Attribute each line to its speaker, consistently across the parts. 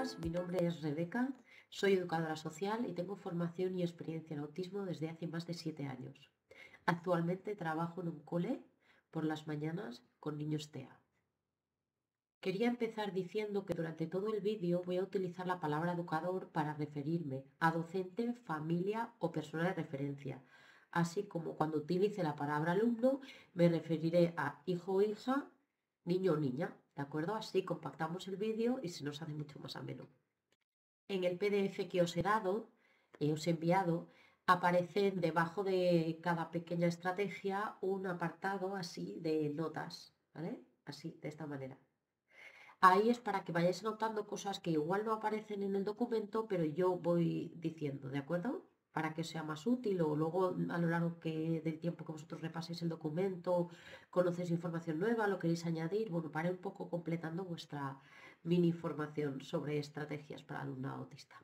Speaker 1: días, mi nombre es Rebeca, soy educadora social y tengo formación y experiencia en autismo desde hace más de 7 años. Actualmente trabajo en un cole por las mañanas con niños TEA. Quería empezar diciendo que durante todo el vídeo voy a utilizar la palabra educador para referirme a docente, familia o persona de referencia, así como cuando utilice la palabra alumno me referiré a hijo o hija, niño o niña, ¿de acuerdo? Así compactamos el vídeo y se nos hace mucho más ameno. En el PDF que os he dado, os he enviado, aparece debajo de cada pequeña estrategia un apartado así de notas, ¿vale? Así, de esta manera. Ahí es para que vayáis notando cosas que igual no aparecen en el documento, pero yo voy diciendo, ¿de acuerdo? Para que sea más útil o luego a lo largo del tiempo que vosotros repaséis el documento, conocéis información nueva, lo queréis añadir, bueno, para ir un poco completando vuestra mini formación sobre estrategias para alumnado autista.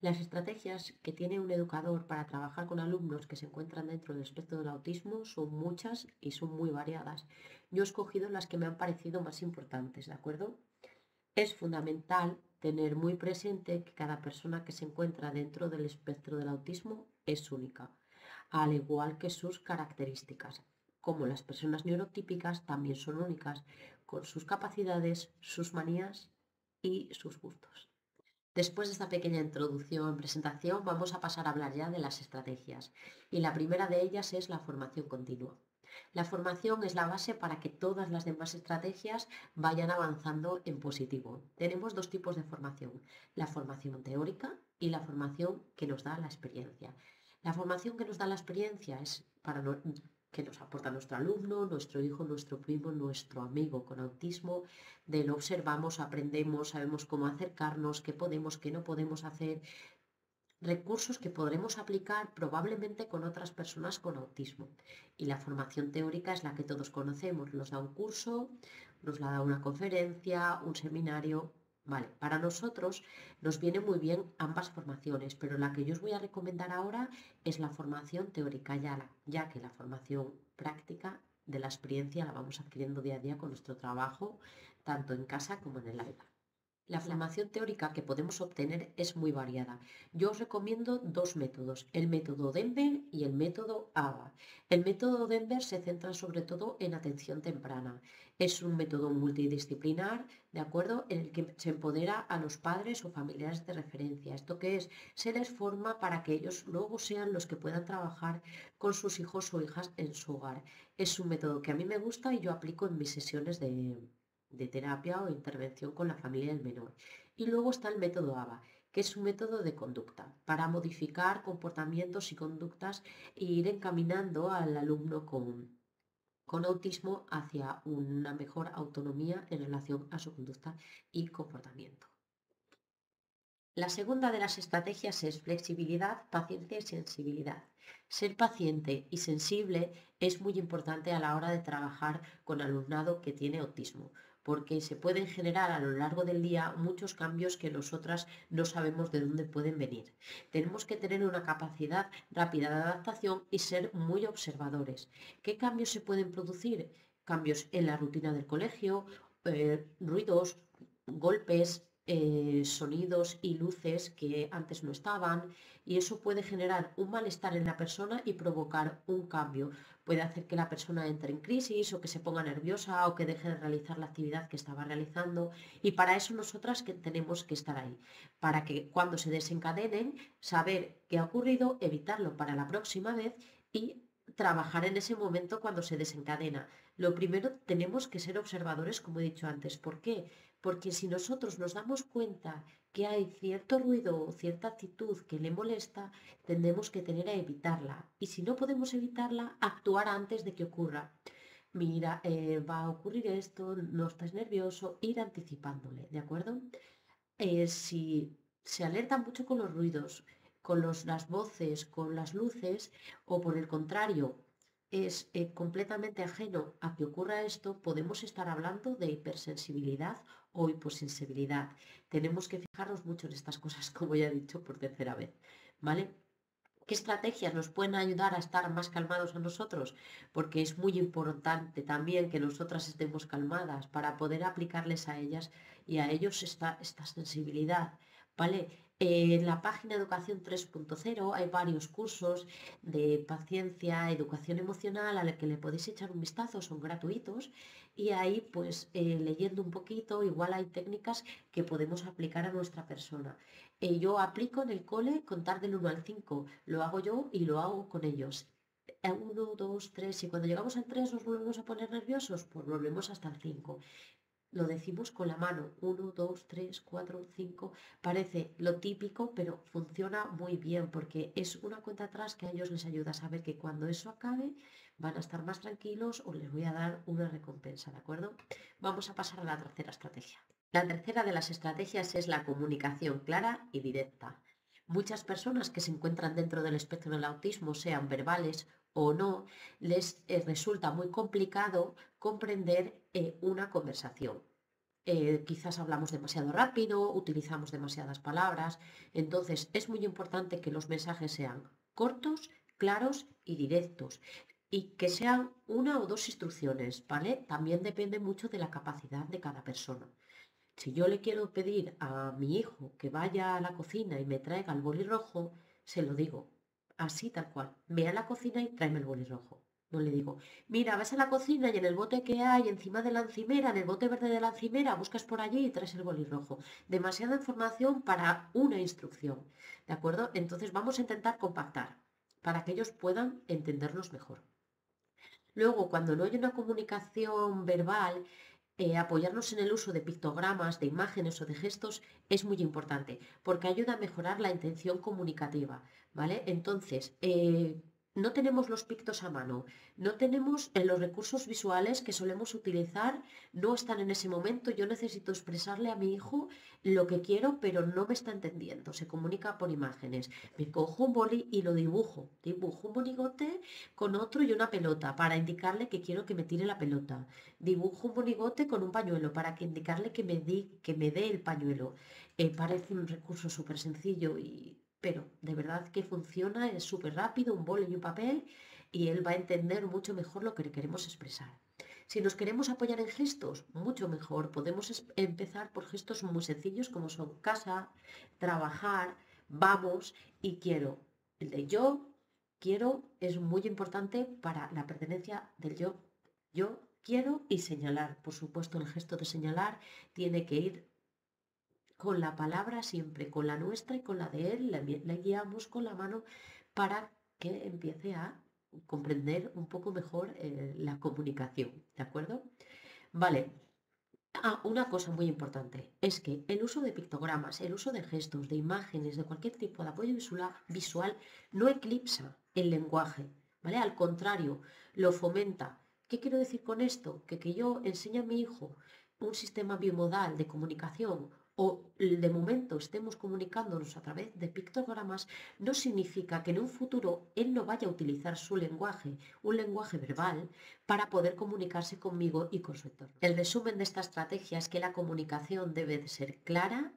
Speaker 1: Las estrategias que tiene un educador para trabajar con alumnos que se encuentran dentro del espectro del autismo son muchas y son muy variadas. Yo he escogido las que me han parecido más importantes, ¿de acuerdo? Es fundamental tener muy presente que cada persona que se encuentra dentro del espectro del autismo es única, al igual que sus características. Como las personas neurotípicas también son únicas, con sus capacidades, sus manías y sus gustos. Después de esta pequeña introducción, presentación, vamos a pasar a hablar ya de las estrategias. Y la primera de ellas es la formación continua. La formación es la base para que todas las demás estrategias vayan avanzando en positivo. Tenemos dos tipos de formación, la formación teórica y la formación que nos da la experiencia. La formación que nos da la experiencia es que nos aporta nuestro alumno, nuestro hijo, nuestro primo, nuestro amigo con autismo. De lo observamos, aprendemos, sabemos cómo acercarnos, qué podemos, qué no podemos hacer, recursos que podremos aplicar probablemente con otras personas con autismo. Y la formación teórica es la que todos conocemos, nos da un curso, nos la da una conferencia, un seminario. Vale, para nosotros nos viene muy bien ambas formaciones, pero la que yo os voy a recomendar ahora es la formación teórica, ya que la formación práctica de la experiencia la vamos adquiriendo día a día con nuestro trabajo, tanto en casa como en el aula. La formación teórica que podemos obtener es muy variada. Yo os recomiendo dos métodos, el método Denver y el método ABA. El método Denver se centra sobre todo en atención temprana. Es un método multidisciplinar, ¿de acuerdo?, en el que se empodera a los padres o familiares de referencia. ¿Esto qué es? Se les forma para que ellos luego sean los que puedan trabajar con sus hijos o hijas en su hogar. Es un método que a mí me gusta y yo aplico en mis sesiones de terapia o intervención con la familia del menor. Y luego está el método ABA, que es un método de conducta para modificar comportamientos y conductas e ir encaminando al alumno con autismo hacia una mejor autonomía en relación a su conducta y comportamiento. La segunda de las estrategias es flexibilidad, paciencia y sensibilidad. Ser paciente y sensible es muy importante a la hora de trabajar con alumnado que tiene autismo, porque se pueden generar a lo largo del día muchos cambios que nosotras no sabemos de dónde pueden venir. Tenemos que tener una capacidad rápida de adaptación y ser muy observadores. ¿Qué cambios se pueden producir? Cambios en la rutina del colegio, ruidos, golpes, sonidos y luces que antes no estaban, y eso puede generar un malestar en la persona y provocar un cambio. Puede hacer que la persona entre en crisis o que se ponga nerviosa o que deje de realizar la actividad que estaba realizando, y para eso nosotras que tenemos que estar ahí, para que cuando se desencadenen, saber qué ha ocurrido, evitarlo para la próxima vez y trabajar en ese momento cuando se desencadena. Lo primero, tenemos que ser observadores, como he dicho antes. ¿Por qué? Porque si nosotros nos damos cuenta que hay cierto ruido o cierta actitud que le molesta, tendremos que tener a evitarla. Y si no podemos evitarla, actuar antes de que ocurra. Mira, va a ocurrir esto, no estás nervioso, ir anticipándole, ¿de acuerdo? Si se alerta mucho con los ruidos, con las voces, con las luces, o por el contrario, es completamente ajeno a que ocurra esto, podemos estar hablando de hipersensibilidad o hiposensibilidad. Tenemos que fijarnos mucho en estas cosas, como ya he dicho por tercera vez, ¿vale? ¿Qué estrategias nos pueden ayudar a estar más calmados a nosotros? Porque es muy importante también que nosotras estemos calmadas para poder aplicarles a ellas y a ellos esta sensibilidad, ¿vale? En la página Educación 3.0 hay varios cursos de paciencia, educación emocional a la que le podéis echar un vistazo, son gratuitos y ahí pues leyendo un poquito igual hay técnicas que podemos aplicar a nuestra persona. Yo aplico en el cole contar del 1 al 5, lo hago yo y lo hago con ellos. 1, 2, 3 y cuando llegamos al 3 nos volvemos a poner nerviosos, pues volvemos hasta el 5. Lo decimos con la mano, 1, 2, 3, 4, 5. Parece lo típico, pero funciona muy bien porque es una cuenta atrás que a ellos les ayuda a saber que cuando eso acabe van a estar más tranquilos o les voy a dar una recompensa, ¿de acuerdo? Vamos a pasar a la tercera estrategia. La tercera de las estrategias es la comunicación clara y directa. Muchas personas que se encuentran dentro del espectro del autismo, sean verbales o no, les resulta muy complicado comprender una conversación. Quizás hablamos demasiado rápido, utilizamos demasiadas palabras, entonces es muy importante que los mensajes sean cortos, claros y directos y que sean una o dos instrucciones, ¿vale? También depende mucho de la capacidad de cada persona. Si yo le quiero pedir a mi hijo que vaya a la cocina y me traiga el bolirrojo, se lo digo, así tal cual. Ve a la cocina y tráeme el bolirrojo. No le digo, mira, vas a la cocina y en el bote que hay encima de la encimera, en el bote verde de la encimera, buscas por allí y traes el bolirrojo. Demasiada información para una instrucción, ¿de acuerdo? Entonces vamos a intentar compactar para que ellos puedan entendernos mejor. Luego, cuando no hay una comunicación verbal, apoyarnos en el uso de pictogramas, de imágenes o de gestos es muy importante porque ayuda a mejorar la intención comunicativa, ¿vale? Entonces, no tenemos los pictos a mano, no tenemos los recursos visuales que solemos utilizar, no están en ese momento, yo necesito expresarle a mi hijo lo que quiero, pero no me está entendiendo, se comunica por imágenes. Me cojo un boli y lo dibujo un monigote con otro y una pelota para indicarle que quiero que me tire la pelota. Dibujo un monigote con un pañuelo para que indicarle que me dé el pañuelo. Parece un recurso súper sencillo, pero de verdad que funciona, es súper rápido, un boli y un papel, y él va a entender mucho mejor lo que le queremos expresar. Si nos queremos apoyar en gestos, mucho mejor. Podemos empezar por gestos muy sencillos como son casa, trabajar, vamos y quiero. El de yo, quiero es muy importante para la pertenencia del yo. Yo quiero y señalar. Por supuesto, el gesto de señalar tiene que ir con la palabra siempre, con la nuestra y con la de él. La guiamos con la mano para que empiece a comprender un poco mejor la comunicación. ¿De acuerdo? Vale. Una cosa muy importante es que el uso de pictogramas, el uso de gestos, de imágenes, de cualquier tipo de apoyo visual no eclipsa el lenguaje, ¿vale? Al contrario, lo fomenta. ¿Qué quiero decir con esto? Que yo enseñe a mi hijo un sistema bimodal de comunicación o de momento estemos comunicándonos a través de pictogramas, no significa que en un futuro él no vaya a utilizar su lenguaje, un lenguaje verbal, para poder comunicarse conmigo y con su entorno. El resumen de esta estrategia es que la comunicación debe de ser clara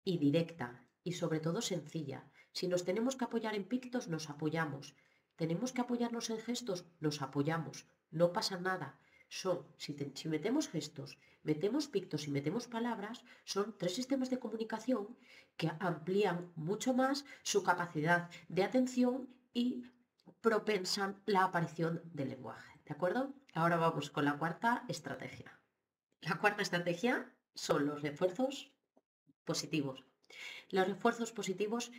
Speaker 1: y directa y sobre todo sencilla. Si nos tenemos que apoyar en pictos, nos apoyamos. Tenemos que apoyarnos en gestos, nos apoyamos. No pasa nada. Si metemos gestos, metemos pictos y metemos palabras, son tres sistemas de comunicación que amplían mucho más su capacidad de atención y propensan la aparición del lenguaje. ¿De acuerdo? Ahora vamos con la cuarta estrategia. La cuarta estrategia son los refuerzos positivos. Los refuerzos positivos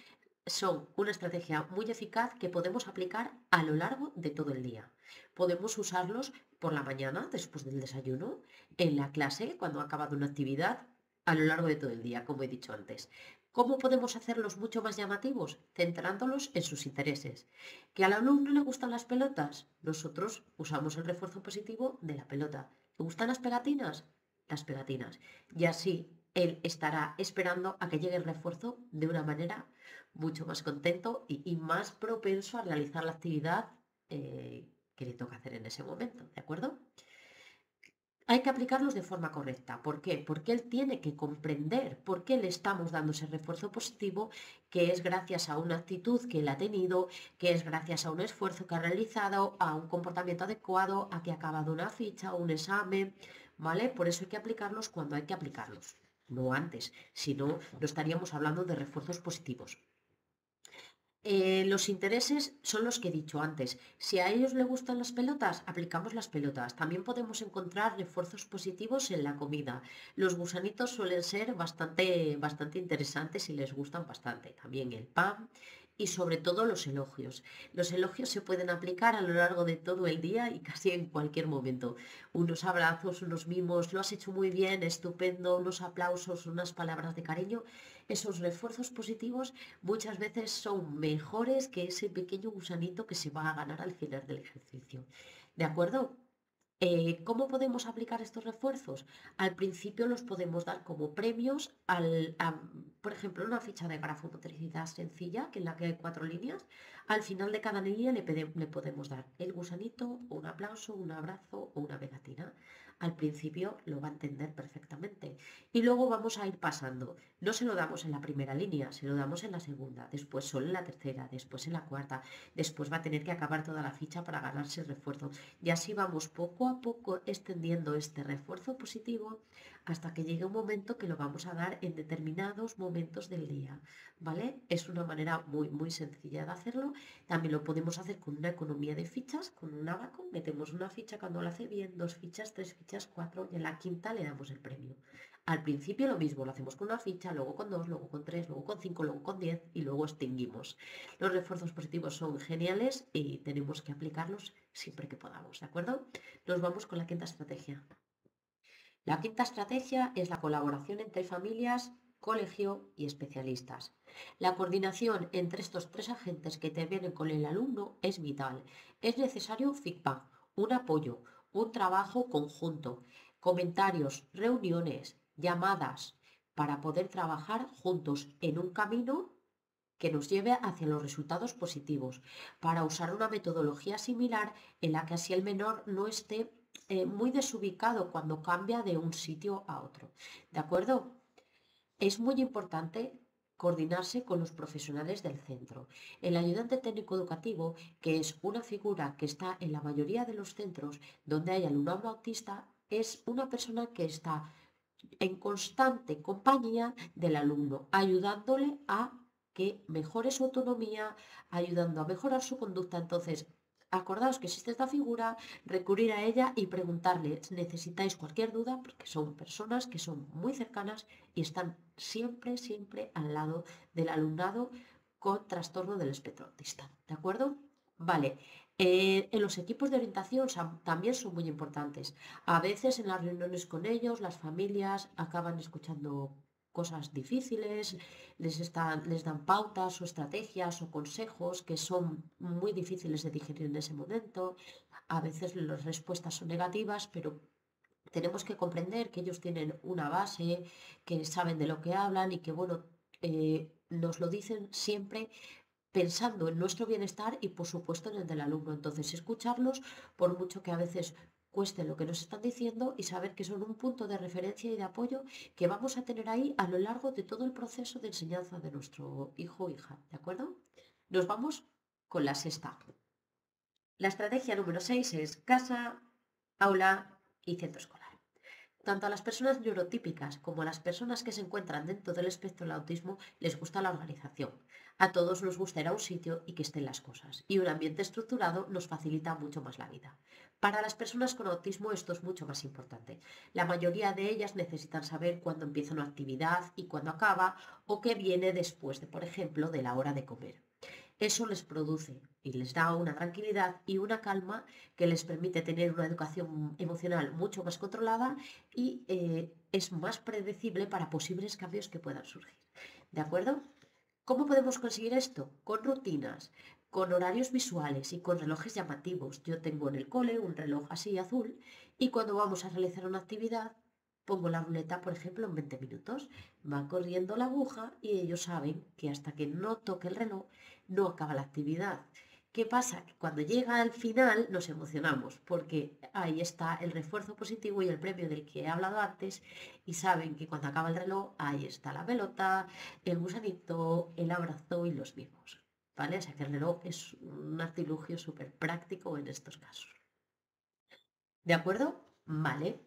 Speaker 1: son una estrategia muy eficaz que podemos aplicar a lo largo de todo el día. Podemos usarlos por la mañana, después del desayuno, en la clase, cuando ha acabado una actividad, a lo largo de todo el día, como he dicho antes. ¿Cómo podemos hacerlos mucho más llamativos? Centrándolos en sus intereses. ¿Que al alumno le gustan las pelotas? Nosotros usamos el refuerzo positivo de la pelota. ¿Le gustan las pegatinas? Las pegatinas. Y así él estará esperando a que llegue el refuerzo de una manera mucho más contento y más propenso a realizar la actividad que le toca hacer en ese momento, ¿de acuerdo? Hay que aplicarlos de forma correcta. ¿Por qué? Porque él tiene que comprender por qué le estamos dando ese refuerzo positivo, que es gracias a una actitud que él ha tenido, que es gracias a un esfuerzo que ha realizado, a un comportamiento adecuado, a que ha acabado una ficha o un examen, ¿vale? Por eso hay que aplicarlos cuando hay que aplicarlos. no antes, si no, no estaríamos hablando de refuerzos positivos. Los intereses son los que he dicho antes. Si a ellos les gustan las pelotas, aplicamos las pelotas. También podemos encontrar refuerzos positivos en la comida. Los gusanitos suelen ser bastante interesantes y les gustan bastante. También el pan y sobre todo los elogios. Los elogios se pueden aplicar a lo largo de todo el día y casi en cualquier momento. Unos abrazos, unos mimos, lo has hecho muy bien, estupendo, unos aplausos, unas palabras de cariño. Esos refuerzos positivos muchas veces son mejores que ese pequeño gusanito que se va a ganar al final del ejercicio. ¿De acuerdo? ¿Cómo podemos aplicar estos refuerzos? Al principio los podemos dar como premios, por ejemplo, una ficha de grafomotricidad sencilla, que en la que hay 4 líneas. Al final de cada línea le podemos dar el gusanito, un aplauso, un abrazo o una pegatina. Al principio lo va a entender perfectamente. Y luego vamos a ir pasando. No se lo damos en la primera línea, se lo damos en la segunda, después solo en la tercera, después en la cuarta. Después va a tener que acabar toda la ficha para ganarse el refuerzo. Y así vamos poco a poco extendiendo este refuerzo positivo hasta que llegue un momento que lo vamos a dar en determinados momentos del día, ¿vale? Es una manera muy sencilla de hacerlo. También lo podemos hacer con una economía de fichas, con un abaco. Metemos una ficha cuando lo hace bien, 2 fichas, 3 fichas, 4 y en la quinta le damos el premio. Al principio lo mismo, lo hacemos con una ficha, luego con 2, luego con 3, luego con 5, luego con 10 y luego extinguimos. Los refuerzos positivos son geniales y tenemos que aplicarlos siempre que podamos, ¿de acuerdo? Nos vamos con la quinta estrategia. La quinta estrategia es la colaboración entre familias, colegio y especialistas. La coordinación entre estos 3 agentes que intervienen con el alumno es vital. Es necesario feedback, un apoyo, un trabajo conjunto, comentarios, reuniones, llamadas, para poder trabajar juntos en un camino que nos lleve hacia los resultados positivos, para usar una metodología similar en la que así el menor no esté muy desubicado cuando cambia de un sitio a otro. ¿De acuerdo? Es muy importante coordinarse con los profesionales del centro. El ayudante técnico educativo, que es una figura que está en la mayoría de los centros donde hay alumnado autista, es una persona que está en constante compañía del alumno, ayudándole a que mejore su autonomía, ayudando a mejorar su conducta. Entonces, acordaos que existe esta figura, recurrir a ella y preguntarle, necesitáis cualquier duda, porque son personas que son muy cercanas y están siempre al lado del alumnado con trastorno del espectro autista. ¿De acuerdo? Vale. En los equipos de orientación también son muy importantes. A veces en las reuniones con ellos, las familias acaban escuchando cosas difíciles, les dan pautas o estrategias o consejos que son muy difíciles de digerir en ese momento. A veces las respuestas son negativas, pero tenemos que comprender que ellos tienen una base, que saben de lo que hablan y que, bueno, nos lo dicen siempre pensando en nuestro bienestar y por supuesto en el del alumno. Entonces, escucharlos, por mucho que a veces cueste lo que nos están diciendo y saber que son un punto de referencia y de apoyo que vamos a tener ahí a lo largo de todo el proceso de enseñanza de nuestro hijo o hija. ¿De acuerdo? Nos vamos con la sexta. La estrategia número 6 es casa, aula y centro escolar. Tanto a las personas neurotípicas como a las personas que se encuentran dentro del espectro del autismo les gusta la organización. A todos nos gusta ir a un sitio y que estén las cosas. Y un ambiente estructurado nos facilita mucho más la vida. Para las personas con autismo esto es mucho más importante. La mayoría de ellas necesitan saber cuándo empieza una actividad y cuándo acaba o qué viene después de, por ejemplo, de la hora de comer. Eso les produce y les da una tranquilidad y una calma que les permite tener una educación emocional mucho más controlada y es más predecible para posibles cambios que puedan surgir. ¿De acuerdo? ¿Cómo podemos conseguir esto? Con rutinas, con horarios visuales y con relojes llamativos. Yo tengo en el cole un reloj así azul y cuando vamos a realizar una actividad pongo la ruleta, por ejemplo, en 20 minutos. Va corriendo la aguja y ellos saben que hasta que no toque el reloj no acaba la actividad. ¿Qué pasa? Que cuando llega al final nos emocionamos porque ahí está el refuerzo positivo y el premio del que he hablado antes y saben que cuando acaba el reloj ahí está la pelota, el gusanito, el abrazo y los mimos. ¿Vale? O sea que el reloj es un artilugio súper práctico en estos casos. ¿De acuerdo? Vale.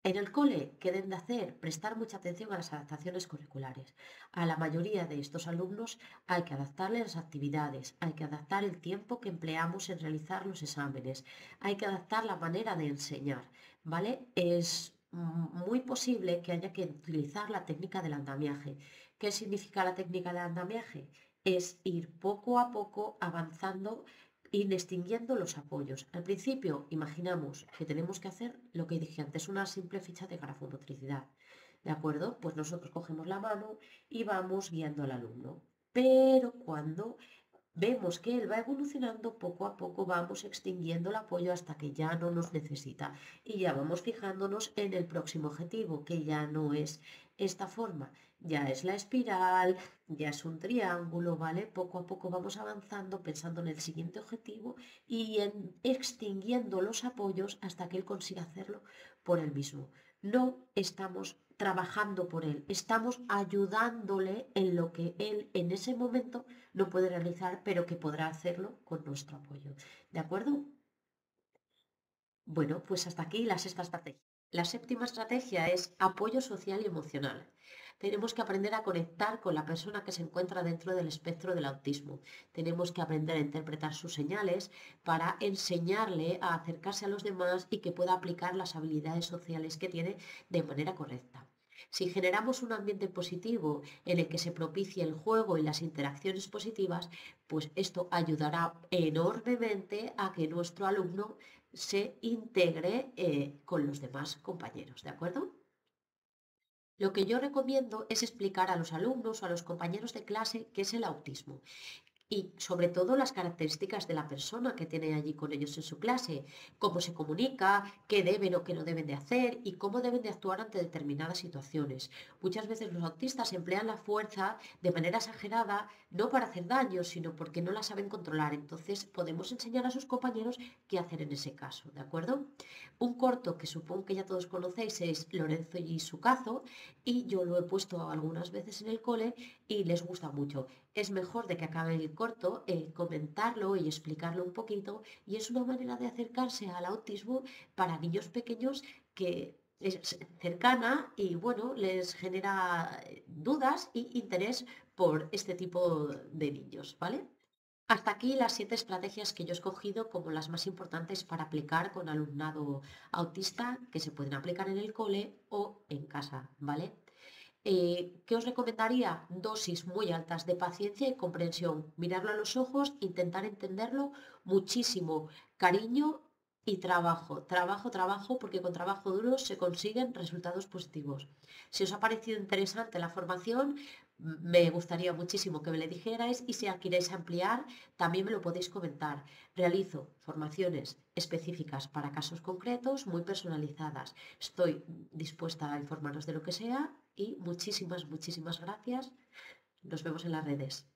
Speaker 1: En el cole, ¿qué deben de hacer? Prestar mucha atención a las adaptaciones curriculares. A la mayoría de estos alumnos hay que adaptarles las actividades, hay que adaptar el tiempo que empleamos en realizar los exámenes, hay que adaptar la manera de enseñar, ¿vale? Es muy posible que haya que utilizar la técnica del andamiaje. ¿Qué significa la técnica del andamiaje? Es ir poco a poco avanzando y distinguiendo los apoyos. Al principio, imaginamos que tenemos que hacer lo que dije antes, una simple ficha de grafomotricidad. ¿De acuerdo? Pues nosotros cogemos la mano y vamos guiando al alumno. Pero cuando vemos que él va evolucionando, poco a poco vamos extinguiendo el apoyo hasta que ya no nos necesita y ya vamos fijándonos en el próximo objetivo, que ya no es esta forma, ya es la espiral, ya es un triángulo, ¿vale? Poco a poco vamos avanzando pensando en el siguiente objetivo y en extinguiendo los apoyos hasta que él consiga hacerlo por él mismo. No estamos trabajando por él, estamos ayudándole en lo que él en ese momento no puede realizar, pero que podrá hacerlo con nuestro apoyo. ¿De acuerdo? Bueno, pues hasta aquí la sexta estrategia. La séptima estrategia es apoyo social y emocional. Tenemos que aprender a conectar con la persona que se encuentra dentro del espectro del autismo. Tenemos que aprender a interpretar sus señales para enseñarle a acercarse a los demás y que pueda aplicar las habilidades sociales que tiene de manera correcta. Si generamos un ambiente positivo en el que se propicie el juego y las interacciones positivas, pues esto ayudará enormemente a que nuestro alumno se integre con los demás compañeros, ¿de acuerdo? Lo que yo recomiendo es explicar a los alumnos o a los compañeros de clase qué es el autismo y sobre todo las características de la persona que tiene allí con ellos en su clase, cómo se comunica, qué deben o qué no deben de hacer y cómo deben de actuar ante determinadas situaciones. Muchas veces los autistas emplean la fuerza de manera exagerada, no para hacer daño, sino porque no la saben controlar. Entonces podemos enseñar a sus compañeros qué hacer en ese caso, ¿de acuerdo? Un corto que supongo que ya todos conocéis es Lorenzo y su cazo y yo lo he puesto algunas veces en el cole y les gusta mucho. Es mejor de que acabe el corto, comentarlo y explicarlo un poquito y es una manera de acercarse al autismo para niños pequeños que es cercana y bueno, les genera dudas y interés por este tipo de niños, ¿vale? Hasta aquí las 7 estrategias que yo he escogido como las más importantes para aplicar con alumnado autista que se pueden aplicar en el cole o en casa, ¿vale? ¿Qué os recomendaría? Dosis muy altas de paciencia y comprensión. Mirarlo a los ojos, intentar entenderlo muchísimo. Cariño y trabajo. Trabajo, trabajo, porque con trabajo duro se consiguen resultados positivos. Si os ha parecido interesante la formación, me gustaría muchísimo que me le dijerais y si queréis ampliar, también me lo podéis comentar. Realizo formaciones específicas para casos concretos, muy personalizadas. Estoy dispuesta a informaros de lo que sea y muchísimas, muchísimas gracias. Nos vemos en las redes.